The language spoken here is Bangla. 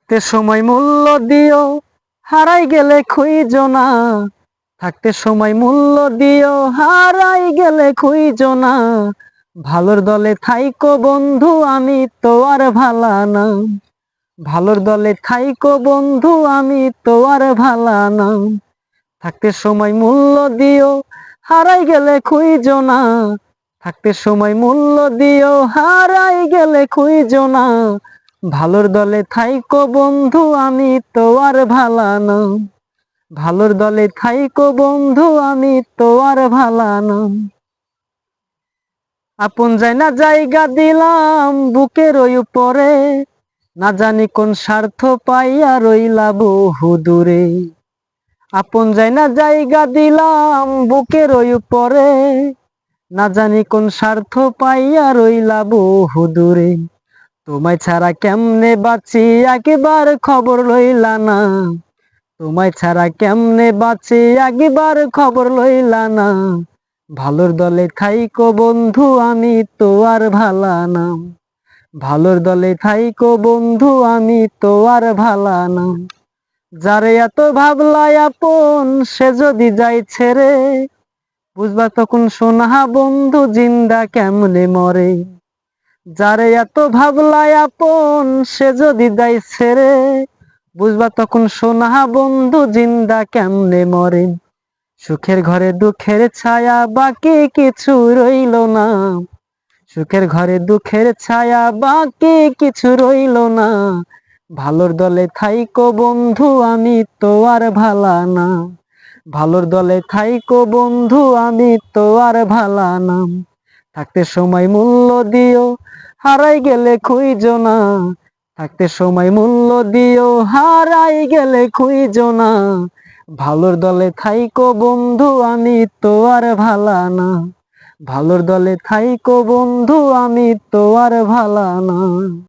থাকতে সময় মূল্য দিও, হারাই গেলে খুঁজো না। থাকতে সময় মূল্য দিও, হারাই গেলে খুঁজো না। ভালোর দলে থাইকো বন্ধু, আমি তো আর ভালা না। ভালোর দলে থাইকো বন্ধু, আমি তো আর ভালা না। থাকতে সময় মূল্য দিও, হারাই গেলে খুঁজো না। থাকতে সময় মূল্য দিও, হারাই গেলে খুঁজো না। ভালোর দলে থাইকো বন্ধু, আমি তো আর ভালা না। ভালোর দলে থাইকো বন্ধু, আমি তো আর ভালা না। আপন যায় না জায়গা দিলাম বুকের ওই উপরে, না জানি কোন স্বার্থ পাইয়া রইলা বহু দূরে। আপন যায় না জায়গা দিলাম বুকের ওই উপরে, না জানি কোন স্বার্থ পাইয়া রইলা বহু দূরে। তোমায় ছাড়া কেমনে বাঁচি একবার খবর লইলা না। তোমায় ছাড়া কেমনে বাঁচি একবার খবর লইলা না। ভালোর দলে থাইকো বন্ধু, আমি তো আর ভালা না। ভালোর দলে থাইকো বন্ধু, আমি তো আর ভালা না। যারে এত ভাবলাই আপন, সে যদি যাই ছেড়ে, বুঝবা তখন সোনা বন্ধু জিন্দা কেমনে মরে। যারে এত ভাবলাই আপন, সে যদি যাই ছেড়ে, বুঝবা তখন সোনা বন্ধু জিন্দা কেমনে মরে। সুখের ঘরে দুঃখের ছায়া, বাকি কিছু রইল না। সুখের ঘরে দুঃখের ছায়া, বাকি কিছু রইল না। ভালোর দলে থাইকো বন্ধু, আমি তো আর ভালা না। ভালোর দলে থাইকো বন্ধু, আমি তো আর ভালা না। থাকতে সময় মূল্য দিও, হারাই গেলে খুঁজো না। থাকতে সময় মূল্য দিও, হারাই গেলে খুঁজো না। ভালোর দলে থাইকো বন্ধু, আমি তো আর ভালা না। ভালোর দলে থাইকো বন্ধু, আমি তো আর ভালা না।